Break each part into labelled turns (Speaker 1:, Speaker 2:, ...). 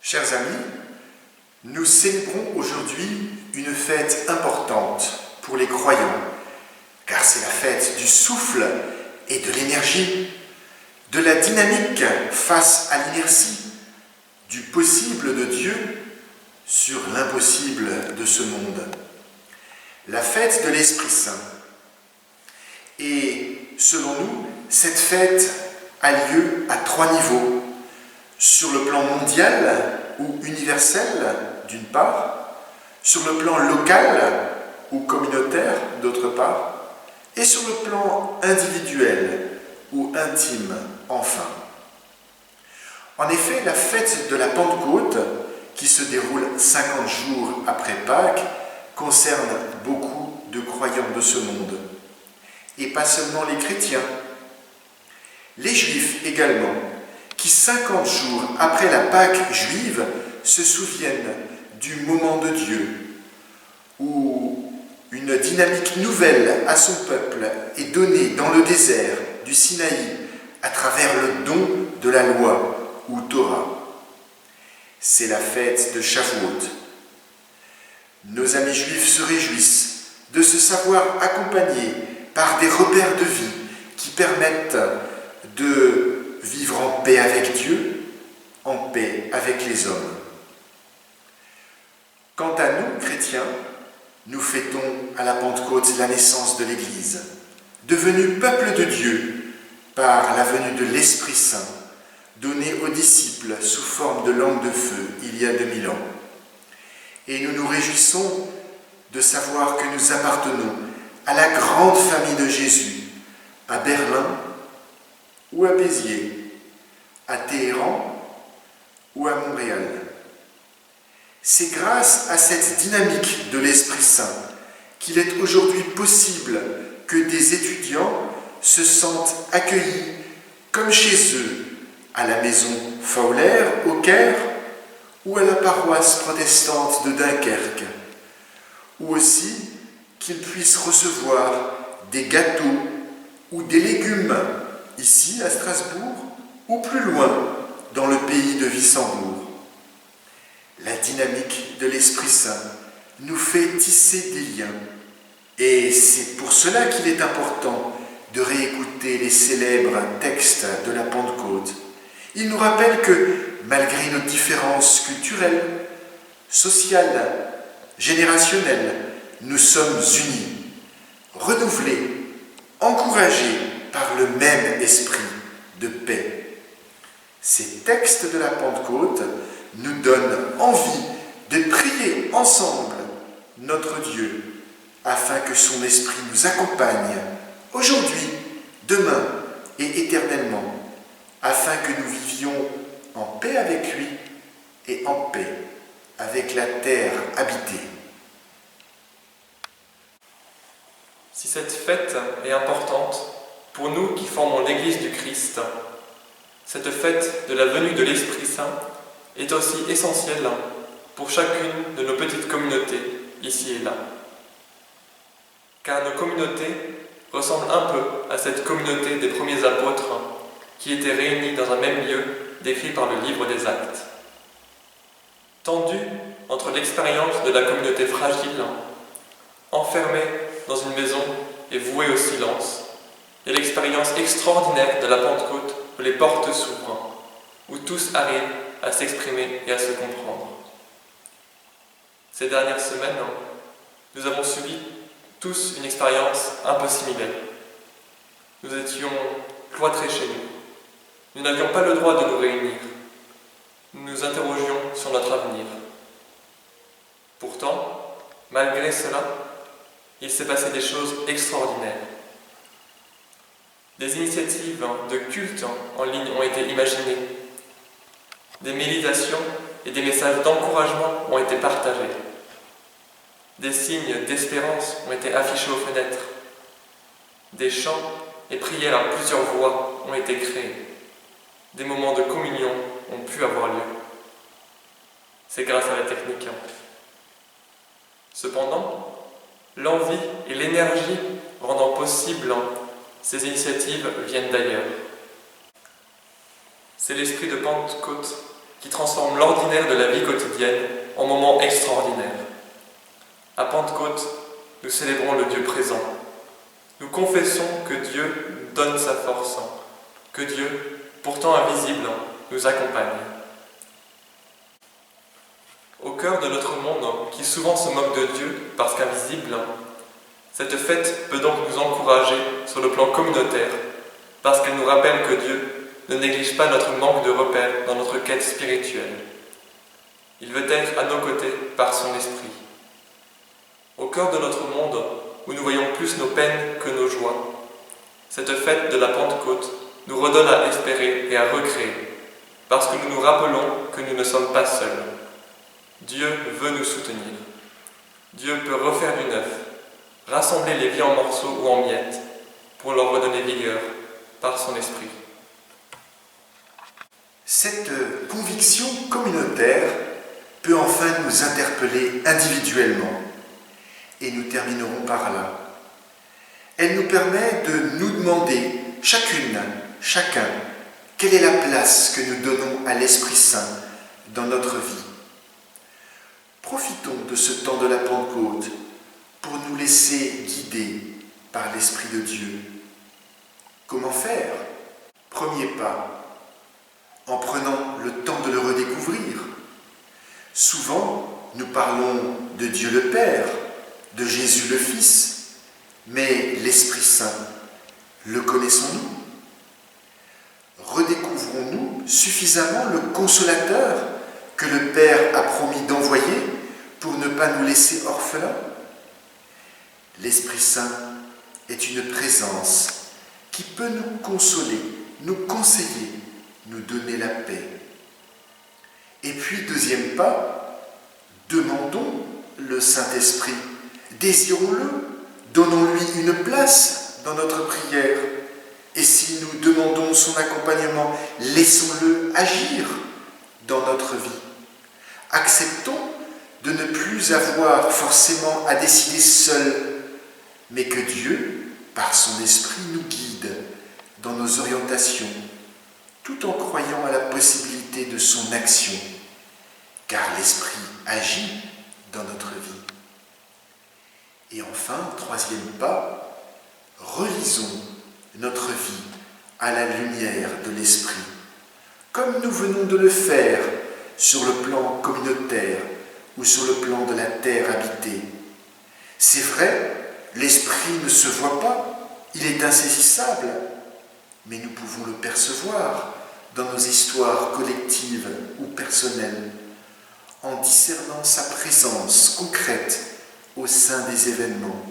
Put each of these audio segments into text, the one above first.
Speaker 1: Chers amis, nous célébrons aujourd'hui une fête importante pour les croyants, car c'est la fête du souffle et de l'énergie, de la dynamique face à l'inertie, du possible de Dieu sur l'impossible de ce monde. La fête de l'Esprit Saint. Et selon nous, cette fête a lieu à 3 niveaux. Sur le plan mondial ou universel, d'une part, sur le plan local ou communautaire, d'autre part, et sur le plan individuel ou intime, enfin. En effet, la fête de la Pentecôte, qui se déroule 50 jours après Pâques, concerne beaucoup de croyants de ce monde, et pas seulement les chrétiens. Les Juifs également, qui 50 jours après la Pâque juive se souviennent du moment de Dieu, où une dynamique nouvelle à son peuple est donnée dans le désert du Sinaï à travers le don de la loi ou Torah. C'est la fête de Shavuot. Nos amis juifs se réjouissent de se savoir accompagnés par des repères de vie qui permettent de vivre en paix avec Dieu, en paix avec les hommes. Quant à nous, chrétiens, nous fêtons à la Pentecôte la naissance de l'Église, devenue peuple de Dieu par la venue de l'Esprit Saint, donné aux disciples sous forme de langue de feu il y a 2000 ans. Et nous nous réjouissons de savoir que nous appartenons à la grande famille de Jésus, à Berlin ou à Béziers, à Téhéran ou à Montréal. C'est grâce à cette dynamique de l'Esprit Saint qu'il est aujourd'hui possible que des étudiants se sentent accueillis comme chez eux, à la maison Fowler au Caire ou à la paroisse protestante de Dunkerque, ou aussi qu'ils puissent recevoir des gâteaux ou des légumes ici à Strasbourg ou plus loin dans le pays de Wissembourg. La dynamique de l'Esprit Saint nous fait tisser des liens et c'est pour cela qu'il est important de réécouter les célèbres textes de la Pentecôte. Il nous rappelle que malgré nos différences culturelles, sociales, générationnelles, nous sommes unis, renouvelés, encouragés par le même esprit de paix. Ces textes de la Pentecôte nous donnent envie de prier ensemble notre Dieu afin que son esprit nous accompagne aujourd'hui, demain et éternellement, afin que nous vivions en paix avec lui et en paix avec la terre habitée.
Speaker 2: Si cette fête est importante pour nous qui formons l'Église du Christ, cette fête de la venue de l'Esprit Saint est aussi essentielle pour chacune de nos petites communautés, ici et là. Car nos communautés ressemblent un peu à cette communauté des premiers apôtres qui étaient réunis dans un même lieu décrit par le livre des Actes. Tendus entre l'expérience de la communauté fragile, enfermée dans une maison et vouée au silence, et l'expérience extraordinaire de la Pentecôte où les portes s'ouvrent, où tous arrivent à s'exprimer et à se comprendre. Ces dernières semaines, nous avons subi tous une expérience un peu similaire. Nous étions cloîtrés chez nous. Nous n'avions pas le droit de nous réunir. Nous nous interrogions sur notre avenir. Pourtant, malgré cela, il s'est passé des choses extraordinaires. Des initiatives de culte en ligne ont été imaginées. Des méditations et des messages d'encouragement ont été partagés. Des signes d'espérance ont été affichés aux fenêtres. Des chants et prières à plusieurs voix ont été créés. Des moments de communion ont pu avoir lieu. C'est grâce à la technique. Cependant, l'envie et l'énergie rendant possible ces initiatives viennent d'ailleurs. C'est l'esprit de Pentecôte qui transforme l'ordinaire de la vie quotidienne en moments extraordinaires. À Pentecôte, nous célébrons le Dieu présent. Nous confessons que Dieu donne sa force, que Dieu, pourtant invisible, nous accompagne. Au cœur de notre monde, qui souvent se moque de Dieu parce qu'invisible, cette fête peut donc nous encourager sur le plan communautaire, parce qu'elle nous rappelle que Dieu ne néglige pas notre manque de repères dans notre quête spirituelle. Il veut être à nos côtés par son esprit. Au cœur de notre monde, où nous voyons plus nos peines que nos joies, cette fête de la Pentecôte nous redonne à espérer et à recréer, parce que nous nous rappelons que nous ne sommes pas seuls. Dieu veut nous soutenir. Dieu peut refaire du neuf, rassembler les vies en morceaux ou en miettes, pour leur redonner vigueur par son esprit.
Speaker 1: Cette conviction communautaire peut enfin nous interpeller individuellement. Et nous terminerons par là. Elle nous permet de nous demander, chacune, chacun, quelle est la place que nous donnons à l'Esprit Saint dans notre vie. Profitons de ce temps de la Pentecôte pour nous laisser guider par l'Esprit de Dieu. Comment faire? Premier pas, en prenant le temps de le redécouvrir. Souvent, nous parlons de Dieu le Père, de Jésus le Fils, mais l'Esprit Saint, le connaissons-nous? Redécouvrons-nous suffisamment le Consolateur que le Père a promis d'envoyer pour ne pas nous laisser orphelins? L'Esprit Saint est une présence qui peut nous consoler, nous conseiller, nous donner la paix. Et puis, deuxième pas, demandons le Saint-Esprit. Désirons-le, donnons-lui une place dans notre prière. Et si nous demandons son accompagnement, laissons-le agir dans notre vie. Acceptons de ne plus avoir forcément à décider seul, mais que Dieu, par son esprit, nous guide dans nos orientations, tout en croyant à la possibilité de son action, car l'esprit agit dans notre vie. Et enfin, troisième pas, relisons notre vie à la lumière de l'Esprit, comme nous venons de le faire sur le plan communautaire ou sur le plan de la terre habitée. C'est vrai, l'Esprit ne se voit pas, il est insaisissable, mais nous pouvons le percevoir dans nos histoires collectives ou personnelles, en discernant sa présence concrète au sein des événements.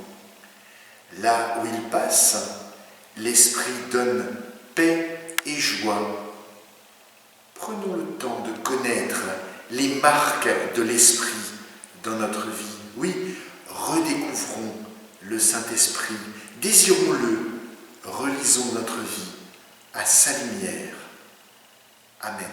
Speaker 1: Là où il passe, l'Esprit donne paix et joie. Prenons le temps de connaître les marques de l'Esprit dans notre vie. Oui, redécouvrons le Saint-Esprit, désirons-le, relisons notre vie à sa lumière. Amen.